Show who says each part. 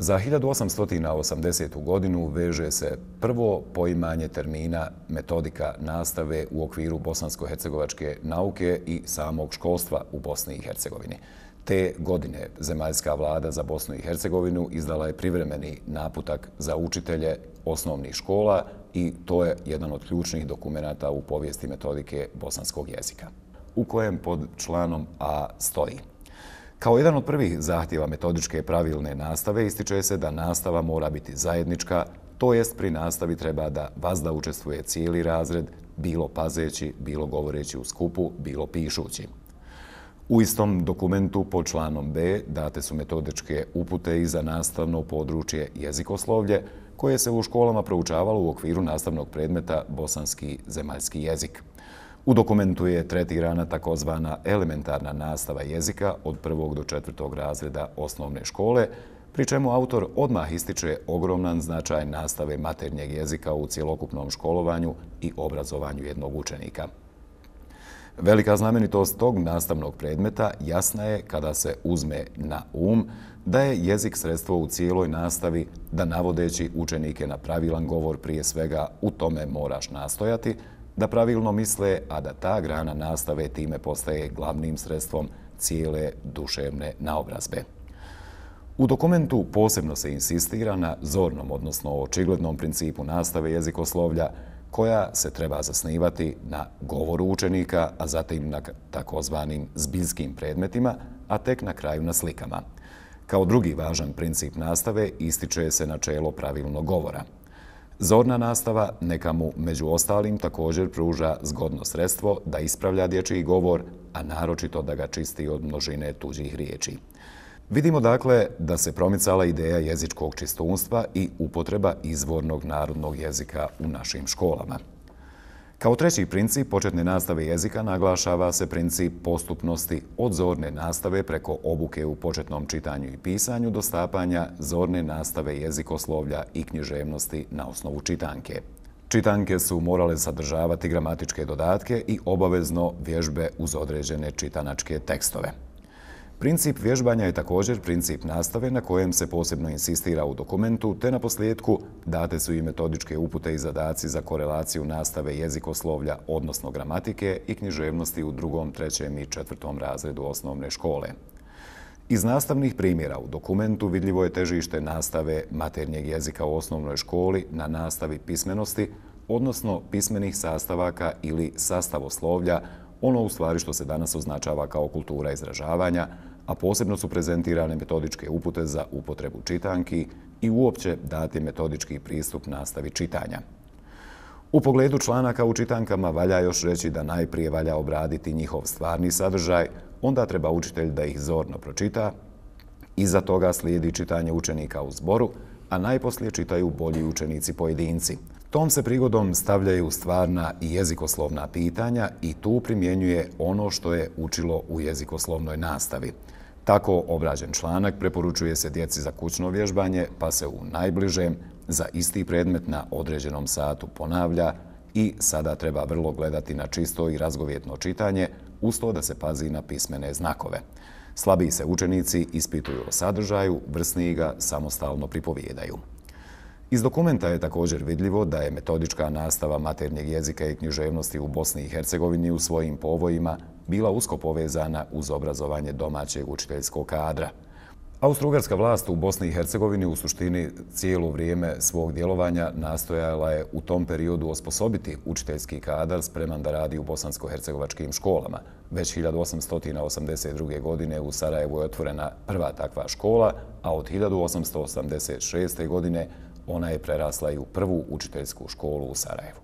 Speaker 1: Za 1880. godinu veže se prvo poimanje termina metodika nastave u okviru bosansko-hercegovačke nauke i samog školstva u Bosni i Hercegovini. Te godine zemaljska vlada za Bosnu i Hercegovinu izdala je privremeni naputak za učitelje osnovnih škola i to je jedan od ključnih dokumenata u povijesti metodike bosanskog jezika, u kojem pod članom A stoji: kao jedan od prvih zahtjeva metodičke pravilne nastave ističe se da nastava mora biti zajednička, to jest pri nastavi treba da vazda učestvuje cijeli razred, bilo pazeći, bilo govoreći u skupu, bilo pišući. U istom dokumentu pod članom B date su metodičke upute i za nastavno područje jezikoslovlje, koje se u školama proučavalo u okviru nastavnog predmeta bosanski zemaljski jezik. U dokumentu je tretirana takozvana elementarna nastava jezika od 1. do 4. razreda osnovne škole, pri čemu autor odmah ističe ogroman značaj nastave maternjeg jezika u cjelokupnom školovanju i obrazovanju jednog učenika. Velika znamenitost tog nastavnog predmeta jasna je kada se uzme na da je jezik sredstvo u cijeloj nastavi, da navodeći učenike na pravilan govor prije svega u tome moraš nastojati, da pravilno misle, a da ta grana nastave time postaje glavnim sredstvom cijele duševne naobrazbe. U dokumentu posebno se insistira na zornom, odnosno očiglednom principu nastave jezikoslovlja, koja se treba zasnivati na govoru učenika, a zatim na takozvanim zbiljskim predmetima, a tek na kraju na slikama. Kao drugi važan princip nastave ističe se načelo pravilnog govora. Zorna nastava neka mu među ostalim također pruža zgodno sredstvo da ispravlja dječji govor, a naročito da ga čisti od množine tuđih riječi. Vidimo dakle da se promicala ideja jezičkog čistunstva i upotreba izvornog narodnog jezika u našim školama. Kao treći princip početne nastave jezika naglašava se princip postupnosti od zorne nastave preko obuke u početnom čitanju i pisanju do stapanja zorne nastave jezikoslovlja i književnosti na osnovu čitanke. Čitanke su morale sadržavati gramatičke dodatke i obavezno vježbe uz određene čitanačke tekstove. Princip vježbanja je također princip nastave na kojem se posebno insistira u dokumentu, te naposljetku date su i metodičke upute i zadaci za korelaciju nastave jezikoslovlja, odnosno gramatike i književnosti u 2., 3. i 4. razredu osnovne škole. Iz nastavnih primjera u dokumentu vidljivo je težište nastave maternjeg jezika u osnovnoj školi na nastavi pismenosti, odnosno pismenih sastavaka ili sastavoslovlja, ono u stvari što se danas označava kao kultura izražavanja, a posebno su prezentirane metodičke upute za upotrebu čitanki i uopće dati metodički pristup nastavi čitanja. U pogledu članaka u čitankama valja još reći da najprije valja obraditi njihov stvarni sadržaj, onda treba učitelj da ih zorno pročita, iza toga slijedi čitanje učenika u zboru, a najposlije čitaju bolji učenici pojedinci. Tom se prigodom stavljaju stvarna i jezikoslovna pitanja i tu primjenjuje ono što je učilo u jezikoslovnoj nastavi. Tako obrađen članak preporučuje se djeci za kućno vježbanje, pa se u najbližem za isti predmet na određenom satu ponavlja i sada treba vrlo gledati na čisto i razgovjetno čitanje, uz to da se pazi na pismene znakove. Slabiji se učenici ispituju o sadržaju, vrsniji ga samostalno pripovijedaju. Iz dokumenta je također vidljivo da je metodička nastava maternjeg jezika i književnosti u Bosni i Hercegovini u svojim povojima bila usko povezana uz obrazovanje domaćeg učiteljskog kadra. Austro-ugarska vlast u Bosni i Hercegovini u suštini cijelo vrijeme svog djelovanja nastojala je u tom periodu osposobiti učiteljski kadar spreman da radi u bosansko-hercegovačkim školama. Već 1882. godine u Sarajevu je otvorena prva takva škola, a od 1886. godine ona je prerasla i u prvu učiteljsku školu u Sarajevu.